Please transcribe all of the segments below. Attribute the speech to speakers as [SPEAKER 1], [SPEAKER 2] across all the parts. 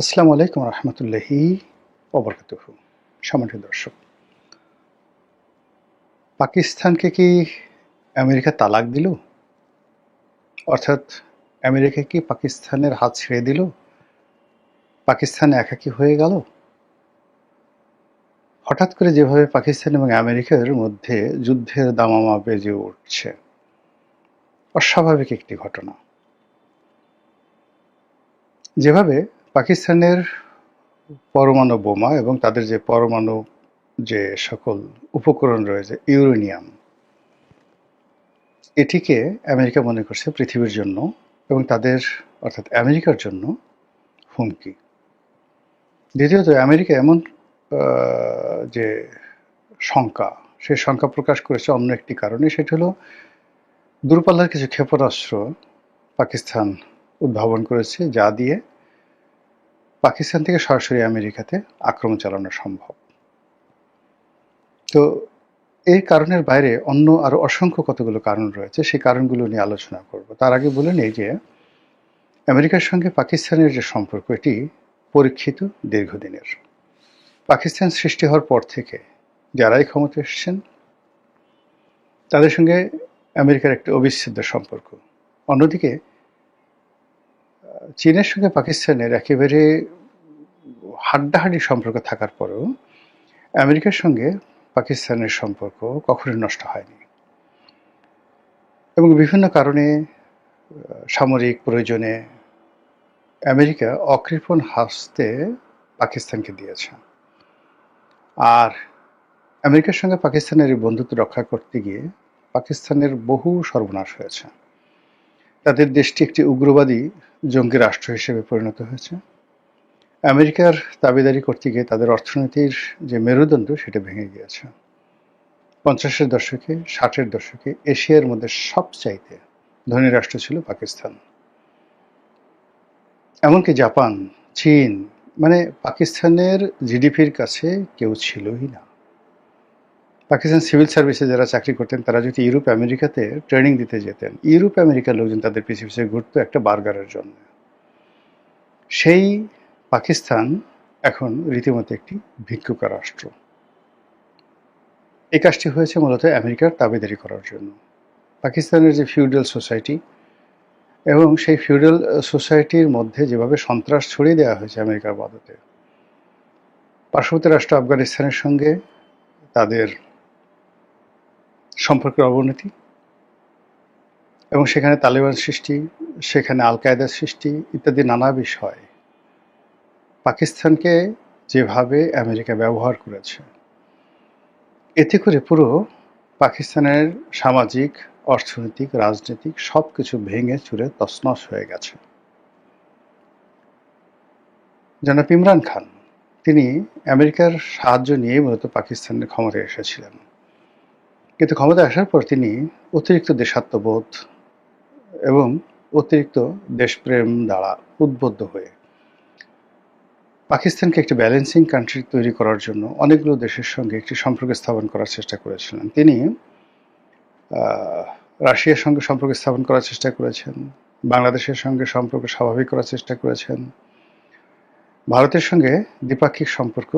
[SPEAKER 1] আসসালামু আলাইকুম রহমতুল্লাহি ওবরকাতুহু। সম্মানিত দর্শক, পাকিস্তানকে কি আমেরিকা তালাক দিল? অর্থাৎ আমেরিকা কি পাকিস্তানের হাত ছেড়ে দিল? পাকিস্তান একাকী হয়ে গেল? হঠাৎ করে যেভাবে পাকিস্তান এবং আমেরিকার মধ্যে যুদ্ধের দামামা বেজে উঠছে, অস্বাভাবিক একটি ঘটনা। যেভাবে পাকিস্তানের পরমাণু বোমা এবং তাদের যে পরমাণু যে সকল উপকরণ রয়েছে, ইউরেনিয়াম, এটিকে আমেরিকা মনে করছে পৃথিবীর জন্য এবং তাদের অর্থাৎ আমেরিকার জন্য হুমকি। দ্বিতীয়ত আমেরিকা এমন যে শঙ্কা, সেই শঙ্কা প্রকাশ করেছে অন্য একটি কারণে, সেটি হলো দূরপাল্লার কিছু ক্ষেপণাস্ত্র পাকিস্তান উদ্ভাবন করেছে, যা দিয়ে পাকিস্তান থেকে সরাসরি আমেরিকাতে আক্রমণ চালানো সম্ভব। তো এই কারণের বাইরে অন্য আরো অসংখ্য কতগুলো কারণ রয়েছে, সেই কারণগুলো নিয়ে আলোচনা করব। তার আগে বলে নেই যে আমেরিকার সঙ্গে পাকিস্তানের যে সম্পর্ক, এটি পরীক্ষিত, দীর্ঘদিনের। পাকিস্তান সৃষ্টি হওয়ার পর থেকে যারাই ক্ষমতা এসেছেন তাদের সঙ্গে আমেরিকার একটি অবিচ্ছেদ্য সম্পর্ক। অন্যদিকে চীনের সঙ্গে পাকিস্তানের একেবারে হাড্ডাহাড্ডি সম্পর্ক থাকার পরেও আমেরিকার সঙ্গে পাকিস্তানের সম্পর্ক কখনোই নষ্ট হয়নি এবং বিভিন্ন কারণে সামরিক প্রয়োজনে আমেরিকা অকৃপণ হস্তে পাকিস্তানকে দিয়েছে। আর আমেরিকার সঙ্গে পাকিস্তানের এই বন্ধুত্ব রক্ষা করতে গিয়ে পাকিস্তানের বহু সর্বনাশ হয়েছে। তাদের দেশটি একটি উগ্রবাদী জঙ্গি রাষ্ট্র হিসেবে পরিণত হয়েছে। আমেরিকার দাবিদারি করতে গিয়ে তাদের অর্থনীতির যে মেরুদণ্ড, সেটা ভেঙে গিয়েছে। 50-এর দশকে, 60-এর দশকে এশিয়ার মধ্যে সবচাইতে ধনী রাষ্ট্র ছিল পাকিস্তান। এমনকি জাপান, চীন, মানে পাকিস্তানের জিডিপির কাছে কেউ ছিলই না। পাকিস্তান সিভিল সার্ভিসে যারা চাকরি করতেন তারা যদি ইউরোপ আমেরিকাতে ট্রেনিং দিতে যেতেন, ইউরোপ আমেরিকার লোকজন তাদের পিছিয়ে পিছিয়ে ঘুরতো একটা বার্গারের জন্য। সেই পাকিস্তান এখন রীতিমতো একটি ভিক্ষুক রাষ্ট্র। এই কাজটি হয়েছে মূলত আমেরিকার দাবিদারি করার জন্য। পাকিস্তানের যে ফিউডাল সোসাইটি এবং সেই ফিউডাল সোসাইটির মধ্যে যেভাবে সন্ত্রাস ছড়িয়ে দেওয়া হয়েছে আমেরিকার মদতে, পার্শ্ববর্তী রাষ্ট্র আফগানিস্তানের সঙ্গে তাদের সম্পর্কের অবনতি এবং সেখানে তালেবান সৃষ্টি, সেখানে আল কায়দার সৃষ্টি ইত্যাদি নানা বিষয় পাকিস্তানকে যেভাবে আমেরিকা ব্যবহার করেছে, এতে করে পুরো পাকিস্তানের সামাজিক, অর্থনৈতিক, রাজনৈতিক সব কিছু ভেঙে চুরে তছনছ হয়ে গেছে। জনাব ইমরান খান, তিনি আমেরিকার সাহায্য নিয়ে মূলত পাকিস্তানের ক্ষমতায় এসেছিলেন, কিন্তু ক্ষমতায় আসার পর তিনি অতিরিক্ত দেশাত্মবোধ এবং অতিরিক্ত দেশপ্রেম দ্বারা উদ্বুদ্ধ হয়ে পাকিস্তানকে একটি ব্যালেন্সিং কান্ট্রি তৈরি করার জন্য অনেকগুলো দেশের সঙ্গে একটি সম্পর্ক স্থাপন করার চেষ্টা করেছিলেন। তিনি রাশিয়ার সঙ্গে সম্পর্ক স্থাপন করার চেষ্টা করেছেন, বাংলাদেশের সঙ্গে সম্পর্ক স্বাভাবিক করার চেষ্টা করেছেন, ভারতের সঙ্গে দ্বিপাক্ষিক সম্পর্ক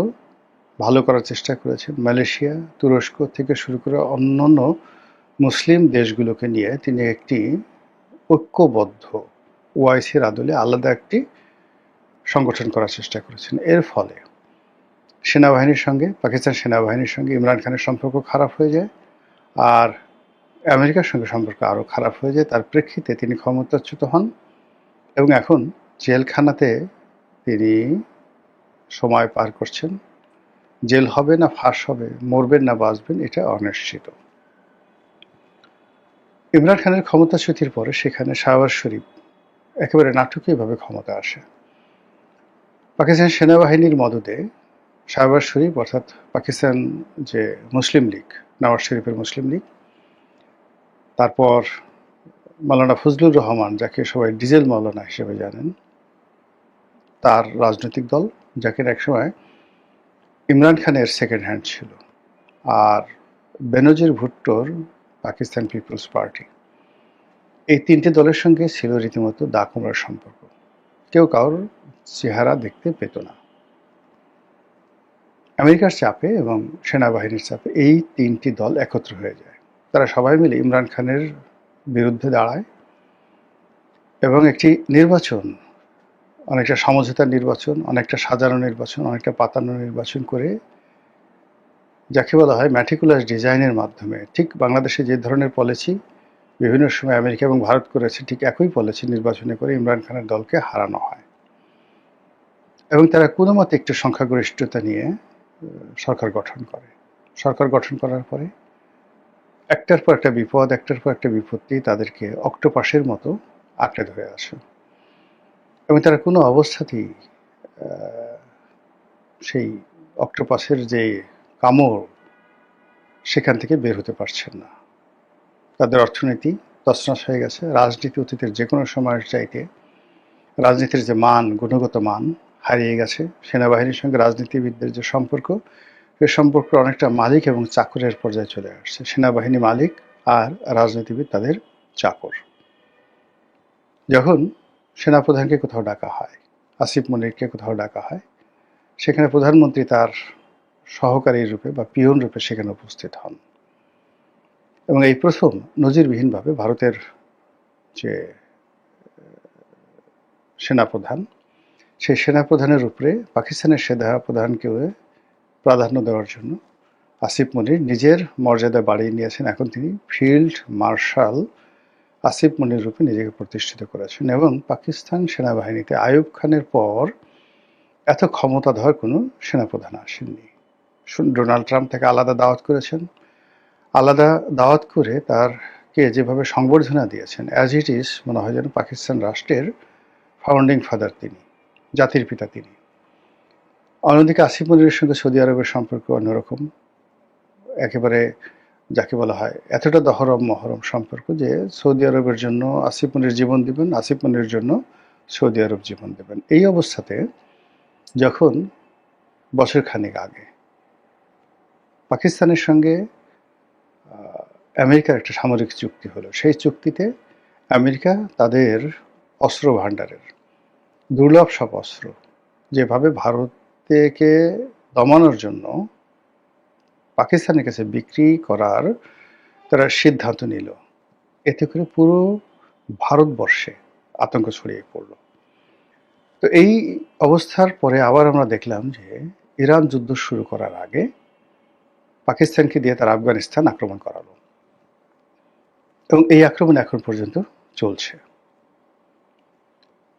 [SPEAKER 1] ভালো করার চেষ্টা করেছেন, মালয়েশিয়া, তুরস্ক থেকে শুরু করে অন্যান্য মুসলিম দেশগুলোকে নিয়ে তিনি একটি ঐক্যবদ্ধ ওআইসির আদলে আলাদা একটি সংগঠন করার চেষ্টা করেছেন। এর ফলে সেনাবাহিনীর সঙ্গে, পাকিস্তান সেনাবাহিনীর সঙ্গে ইমরান খানের সম্পর্ক খারাপ হয়ে যায়, আর আমেরিকার সঙ্গে সম্পর্ক আরও খারাপ হয়ে যায়। তার প্রেক্ষিতে তিনি ক্ষমতাচ্যুত হন এবং এখন জেলখানাতে তিনি সময় পার করছেন। জেল হবে না ফাঁস হবে, মরবেন না বাঁচবেন, এটা অনিশ্চিত। ইমরান খানের ক্ষমতাচ্যুতির পরে সেখানে শাহবাজ শরীফ একেবারে নাটকীয়ভাবে ক্ষমতা আসে। পাকিস্তান সেনাবাহিনীর মদদে শাহবাজ শরীফ অর্থাৎ পাকিস্তান যে মুসলিম লীগ, নওয়াজ শরীফের মুসলিম লীগ, তারপর মাওলানা ফজলুর রহমান, যাকে সবাই ডিজেল মাওলানা হিসেবে জানেন, তার রাজনৈতিক দল, যাকে একসময় ইমরান খানের সেকেন্ড হ্যান্ড ছিল, আর বেনজির ভুট্টোর পাকিস্তান পিপলস পার্টি, এই তিনটে দলের সঙ্গে ছিল রীতিমতো দা কুমড়ার সম্পর্ক। কেউ কারোর চেহারা দেখতে পেত না। আমেরিকার চাপে এবং সেনাবাহিনীর চাপে এই তিনটি দল একত্র হয়ে যায়। তারা সবাই মিলে ইমরান খানের বিরুদ্ধে দাঁড়ায় এবং একটি নির্বাচন, অনেকটা সমঝোতার নির্বাচন, অনেকটা সাজানো নির্বাচন, অনেকটা পাতানো নির্বাচন করে, যাকে বলা হয় ম্যাটিকুলাস ডিজাইনের মাধ্যমে, ঠিক বাংলাদেশে যে ধরনের পলিসি বিভিন্ন সময় আমেরিকা এবং ভারত করেছে, ঠিক একই পলিসি নির্বাচনে করে ইমরান খানের দলকে হারানো হয়। এবং তারা কোনো মতে একটু সংখ্যাগরিষ্ঠতা নিয়ে সরকার গঠন করে। সরকার গঠন করার পরে একটার পর একটা বিপদ, একটার পর একটা বিপত্তি তাদেরকে অক্টোপাসের মতো আঁকড়ে ধরে আসে এবং তারা কোনো অবস্থাতেই সেই অক্টোপাসের যে কামড়, সেখান থেকে বের হতে পারছেন না। তাদের অর্থনীতি তছনছ হয়ে গেছে। রাজনীতি অতীতের যে কোনো সময়ের চাইতে রাজনীতির যে মান, গুণগত মান হারিয়ে গেছে। সেনাবাহিনীর সঙ্গে রাজনীতিবিদদের যে সম্পর্ক, সে সম্পর্ক অনেকটা মালিক এবং চাকরের পর্যায়ে চলে আসছে। সেনাবাহিনী মালিক আর রাজনীতিবিদ তাদের চাকর। যখন সেনাপ্রধানকে কোথাও ডাকা হয়, আসিফ মনিরকে কোথাও ডাকা হয়, সেখানে প্রধানমন্ত্রী তার সহকারী রূপে বা পিয়ন রূপে সেখানে উপস্থিত হন এবং এই প্রথম নজিরবিহীনভাবে ভারতের যে সেনাপ্রধান, সেই সেনাপ্রধানের উপরে পাকিস্তানের সেনাপ্রধানকেও প্রাধান্য দেওয়ার জন্য আসিফ মনির নিজের মর্যাদা বাড়িয়ে নিয়েছেন। এখন তিনি ফিল্ড মার্শাল আসিফ মনির রূপে নিজেকে প্রতিষ্ঠিত করেছেন এবং পাকিস্তান সেনাবাহিনীতে আইয়ুব খানের পর এত ক্ষমতাধর কোনো সেনাপ্রধান আসেননি। ডোনাল্ড ট্রাম্প তাকে আলাদা দাওয়াত করেছেন। আলাদা দাওয়াত করে তারকে যেভাবে সংবর্ধনা দিয়েছেন, অ্যাজ ইট ইজ মনে হয় যেন পাকিস্তান রাষ্ট্রের ফাউন্ডিং ফাদার তিনি, জাতির পিতা তিনি। অন্যদিকে আসিফ মনিরের সঙ্গে সৌদি আরবের সম্পর্ক অন্যরকম, একেবারে যাকে বলা হয় এতটা দহরম মহরম সম্পর্ক যে সৌদি আরবের জন্য আসিফ মনির জীবন দিবেন, আসিফ মনির জন্য সৌদি আরব জীবন দেবেন। এই অবস্থাতে যখন বছর খানেক আগে পাকিস্তানের সঙ্গে আমেরিকার একটা সামরিক চুক্তি হলো, সেই চুক্তিতে আমেরিকা তাদের অস্ত্র ভাণ্ডারের দুর্লভ সব অস্ত্র যেভাবে ভারতকে দমানোর জন্য পাকিস্তানের কাছে বিক্রি করার তারা সিদ্ধান্ত নিল, এতে করে পুরো ভারতবর্ষে আতঙ্ক ছড়িয়ে পড়ল। তো এই অবস্থার পরে আবার আমরা দেখলাম যে ইরান যুদ্ধ শুরু করার আগে পাকিস্তানকে দিয়ে তারা আফগানিস্তান আক্রমণ করালো এবং এই আক্রমণ এখন পর্যন্ত চলছে।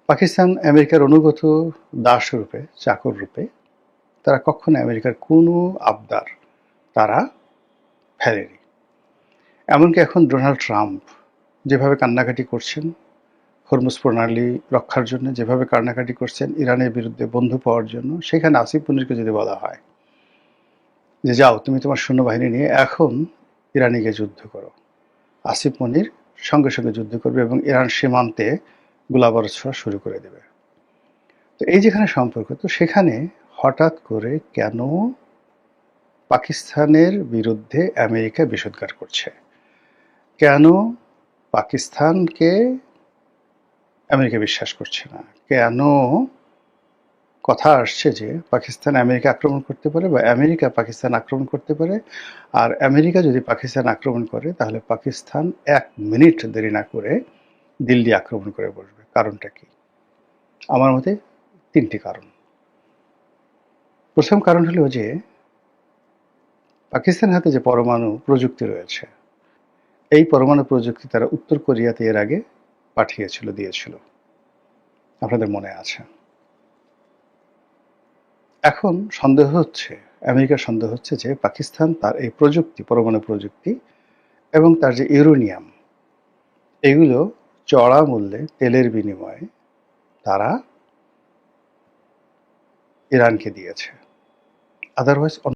[SPEAKER 1] পাকিস্তান আমেরিকার অনুগত দাস রূপে, চাকর রূপে, তারা কখনো আমেরিকার কোনো আবদার তারা ফেলেনি। এমনকি এখন ডোনাল্ড ট্রাম্প যেভাবে কান্নাকাটি করছেন হরমুজ প্রণালী রক্ষার জন্য, যেভাবে কান্নাকাটি করছেন ইরানের বিরুদ্ধে বন্ধু পাওয়ার জন্য, সেখানে আসিফ মনিরকে যদি বলা হয় যে যাও তুমি তোমার সৈন্যবাহিনী নিয়ে এখন ইরানে গিয়ে যুদ্ধ করো, আসিফ মনির সঙ্গে সঙ্গে যুদ্ধ করবে এবং ইরান সীমান্তে গোলাবারুদ ছোড়া শুরু করে দেবে। তো এই যেখানে সম্পর্ক, তো সেখানে হঠাৎ করে কেন পাকিস্তানের বিরুদ্ধে আমেরিকা বিষোদ্গার করছে? কেন পাকিস্তানকে আমেরিকা বিশ্বাস করছে না? কেন কথা আসছে যে পাকিস্তান আমেরিকা আক্রমণ করতে পারে বা আমেরিকা পাকিস্তান আক্রমণ করতে পারে, আর আমেরিকা যদি পাকিস্তান আক্রমণ করে তাহলে পাকিস্তান 1 মিনিট দেরি না করে দিল্লি আক্রমণ করে বসবে? কারণটা কি? আমার মতে 3টি কারণ। প্রথম কারণ হলো যে পাকিস্তানের হাতে যে পরমাণু প্রযুক্তি রয়েছে, এই পরমাণু প্রযুক্তি তারা উত্তর কোরিয়াতে এর আগে পাঠিয়েছিল, দিয়েছিল, আপনাদের মনে আছে। এখন সন্দেহ হচ্ছে, আমেরিকার সন্দেহ হচ্ছে যে পাকিস্তান তার এই প্রযুক্তি, পরমাণু প্রযুক্তি এবং তার যে ইউরেনিয়াম, এগুলো চড়া মূল্যে তেলের বিনিময়ে তারা ইরানকে দিয়েছে। আদারওয়াইজ